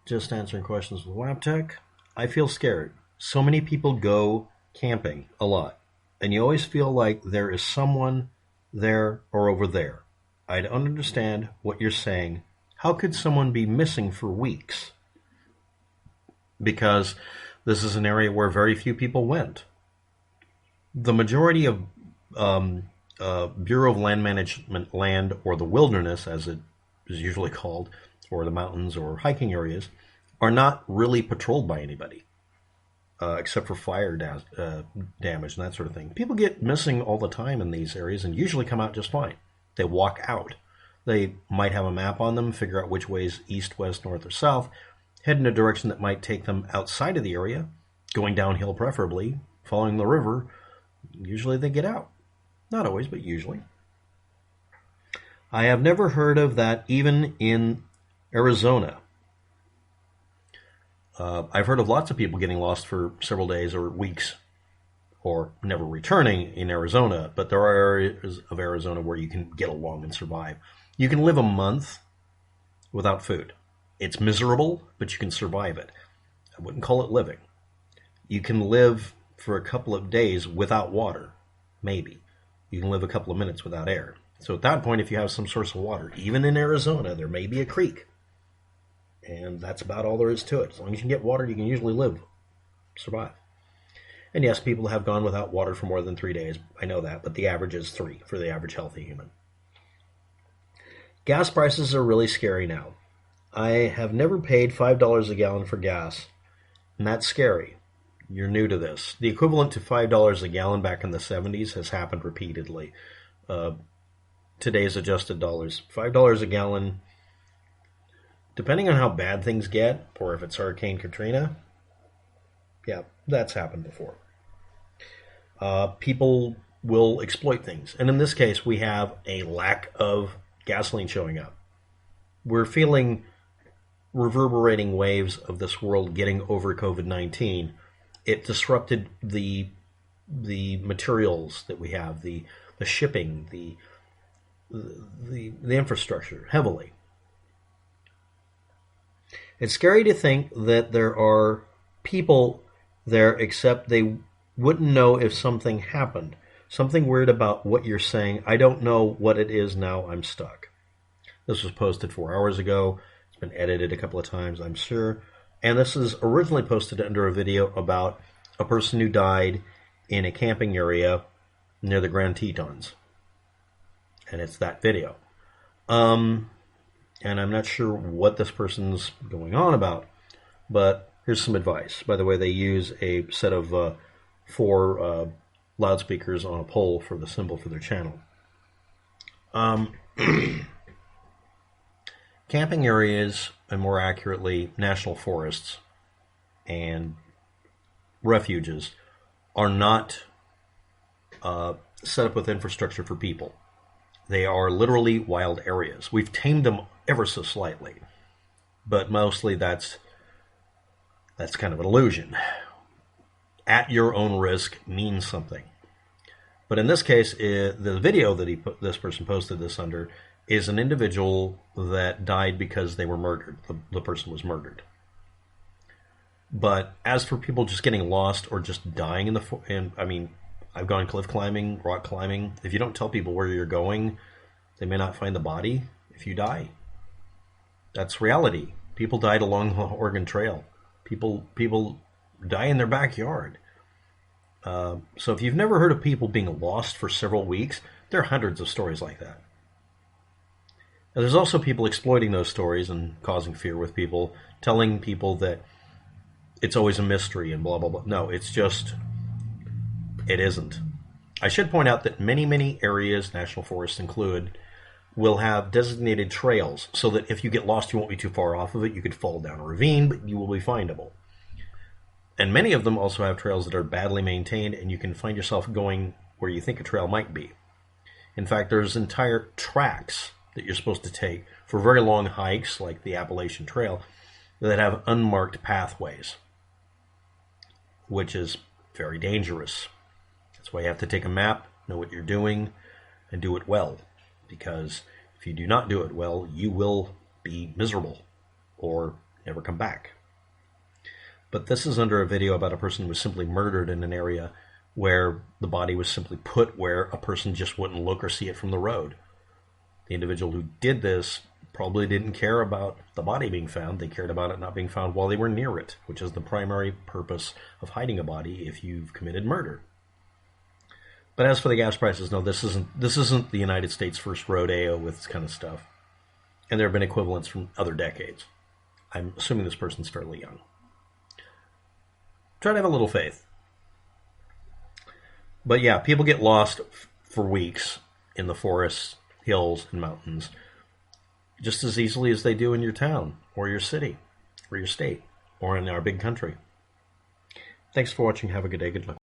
Just answering questions with WAPTech. I feel scared. So many people go camping a lot, and you always feel like there is someone there or over there. I don't understand what you're saying. How could someone be missing for weeks? Because this is an area where very few people went. The majority of Bureau of Land Management land, or the wilderness, as it is usually called, or the mountains or hiking areas, are not really patrolled by anybody, except for fire damage and that sort of thing. People get missing all the time in these areas and usually come out just fine. They walk out. They might have a map on them, figure out which way is east, west, north, or south, head in a direction that might take them outside of the area, going downhill preferably, following the river. Usually they get out. Not always, but usually. I have never heard of that even in Arizona. I've heard of lots of people getting lost for several days or weeks or never returning in Arizona, but there are areas of Arizona where you can get along and survive. You can live a month without food. It's miserable, but you can survive it. I wouldn't call it living. You can live for a couple of days without water, maybe. You can live a couple of minutes without air. So at that point, if you have some source of water, even in Arizona, there may be a creek. And that's about all there is to it. As long as you can get water, you can usually live, survive. And yes, people have gone without water for more than 3 days. I know that, but the average is 3 for the average healthy human. Gas prices are really scary now. I have never paid $5 a gallon for gas, and that's scary. You're new to this. The equivalent to $5 a gallon back in the 70s has happened repeatedly. Today's adjusted dollars. $5 a gallon, depending on how bad things get, or if it's Hurricane Katrina, yeah, that's happened before. People will exploit things. And in this case, we have a lack of gasoline showing up. We're feeling reverberating waves of this world getting over COVID-19. It disrupted the materials that we have, the shipping, the infrastructure heavily. It's scary to think that there are people there, except they wouldn't know if something happened. Something weird about what you're saying. I don't know what it is now. I'm stuck. This was posted 4 hours ago. It's been edited a couple of times, I'm sure. And this is originally posted under a video about a person who died in a camping area near the Grand Tetons. And it's that video. And I'm not sure what this person's going on about, but here's some advice. By the way, they use a set of 4 loudspeakers on a pole for the symbol for their channel. Camping areas, and more accurately, national forests and refuges, are not set up with infrastructure for people. They are literally wild areas. We've tamed them ever so slightly, but mostly that's kind of an illusion. At your own risk means something. But in this case, the video that this person posted this under is an individual that died because they were murdered. The person was murdered. But as for people just getting lost or just dying I've gone cliff climbing, rock climbing. If you don't tell people where you're going, they may not find the body if you die. That's reality. People died along the Oregon Trail. People die in their backyard. So if you've never heard of people being lost for several weeks, there are hundreds of stories like that. And there's also people exploiting those stories and causing fear with people, telling people that it's always a mystery and blah, blah, blah. No, it's just, it isn't. I should point out that many areas, national forests included, will have designated trails so that if you get lost, you won't be too far off of it. You could fall down a ravine, but you will be findable. And many of them also have trails that are badly maintained, and you can find yourself going where you think a trail might be. In fact, there's entire tracks that you're supposed to take for very long hikes, like the Appalachian Trail, that have unmarked pathways, which is very dangerous. That's why you have to take a map, know what you're doing, and do it well. Because if you do not do it well, you will be miserable or never come back. But this is under a video about a person who was simply murdered in an area where the body was simply put where a person just wouldn't look or see it from the road. The individual who did this probably didn't care about the body being found. They cared about it not being found while they were near it, which is the primary purpose of hiding a body if you've committed murder. But as for the gas prices, no, this isn't the United States' first rodeo with this kind of stuff. And there have been equivalents from other decades. I'm assuming this person's fairly young. Try to have a little faith. But yeah, people get lost for weeks in the forests, hills, and mountains just as easily as they do in your town or your city or your state or in our big country. Thanks for watching. Have a good day. Good luck.